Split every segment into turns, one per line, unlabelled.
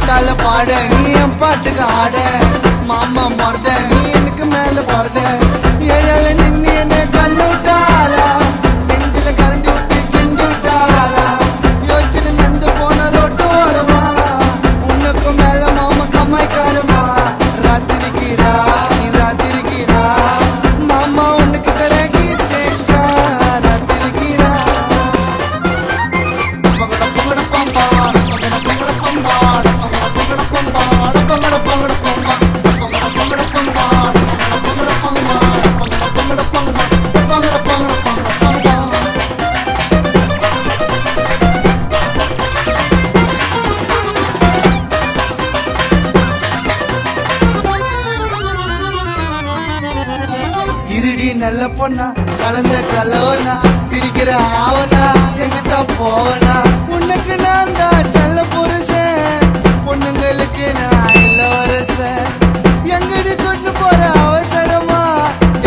பட்டால பாட நீ என் பாட்டுக்கு ஆட மாமா மொரட நீ எனக்கு மேல போறட ஏரியால நின்னு என்ன கண்ணு விட்டாளா நெஞ்சில கரண்டி விட்டு கிண்டி விட்டாளா யோசனை நந்து போன ரோட்டு வரமா உனக்கும் மேல மாமா கம்மாய்க்காரமா ராத்திரிக்கிறா ராத்திரிக்கிறா மாமா உனக்கு தரகி சேஷ்டா ராத்திரிக்கிறா இருடி நல்ல பொண்ணா கலந்த கலவனா சிரிக்கிற ஆவனா எங்கத்தான் போவனா உனக்கு நான் தான் செல்ல புருஷன் பொண்ணுங்களுக்கு நான் இளவரசன் எங்கடி கொண்டு போற அவசரமா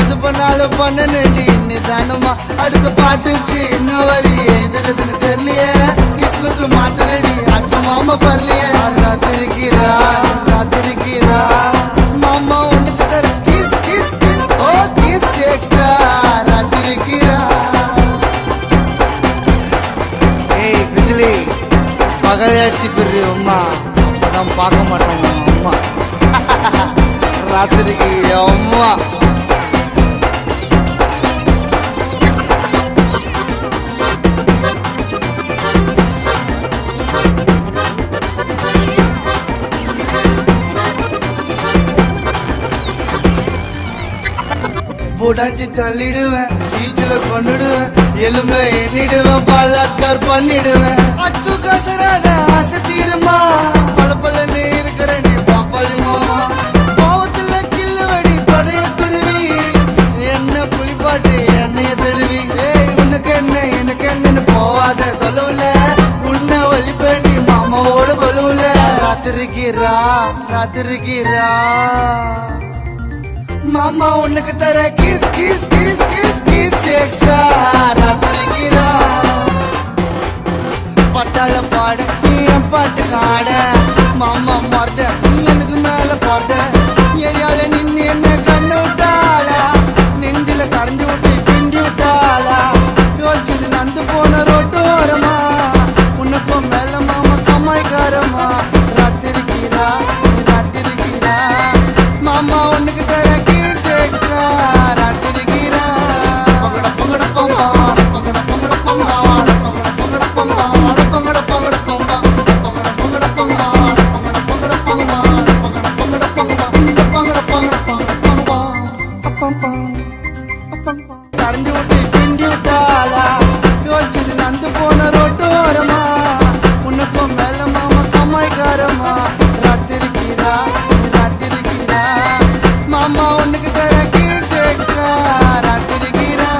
எது பண்ணாலும் பண்ணி நிதானமா அடுத்த பாட்டுக்கு என்ன வரி எழுதுறதுன்னு தெரியலையே கிஸ்குத்து மாத்திரடி அச்சு மாமா பரலையே ராத்திரிக்கிறா ராத்திரிக்கிறா மாமா உனக்கு தர கிஸ் கிஸ் கிஸ் ஓ கிஸ் எக்ஸ்ட்ரா ராத்திரிக்கிறா ஏய் பிஜிலி பகலையாச்சு குரு அம்மா அப்பதான் பார்க்க மாட்டாங்க அம்மா ராத்திரிக்கு அம்மா புடாச்சி தள்ளிடுவேன் பீச்சில கொண்டுடுவேன் எலும்பை எண்ணிடுவேன் பலாத்கார் பண்ணிடுவேன் அச்சு கசரான ஆசை தீருமா பல பலன்னு இருக்கிற நீ பாப்பாளிமா பாவத்துல கில்லு வடி தொடைய திருவி என்ன குளிப்பாட்டு எண்ணெய தழுவி ஏய் உனக்கு என்ன எனக்கு என்னன்னு போவாத தொலைவுல உன்னை வலிப்ப நீ மாமாவோட பலுவுல ராத்திரிக்கிறா ராத்திரிக்கிறா மாமா உனக்கு தர kiss kiss kiss kiss kiss extra ராத்திரிக்கிறா பட்டாள பாட நீ என் பாட்டுக்கு ஆட மாமா மொரட நீ எனக்கு மேல போட ஏரியால நின்னு என்ன கண்ணு விட்டாளா நெஞ்சில கரண்டி விட்டு கிண்டி விட்டாளா யோசனை நந்து போன ரோட்டு ஓரமா உனக்கும் மேல மாமா கம்மாய்க்காரமா ராத்திரிக்கிறா ராத்திரிக்கிறா மாமா உனக்கு தர கரண்டி விட்டு கிண்டி விட்டாளா யோசனை நந்து போன ரோட்டு ஓரமா உனக்கும் மேல மாமா கம்மாய்க்காரமா ராத்திரிக்கிறா ராத்திரிக்கிறா மாமா உனக்கு தர கிஸ் எக்ஸ்ட்ரா ராத்திரிக்கிறா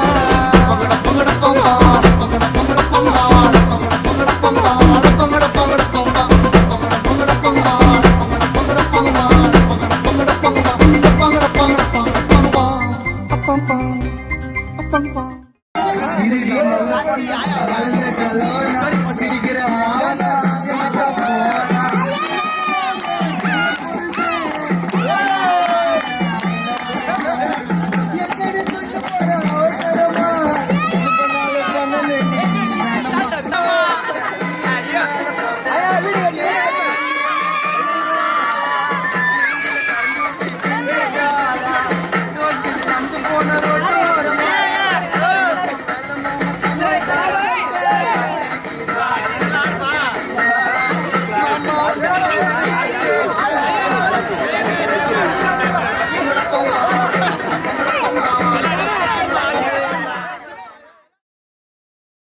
pam pam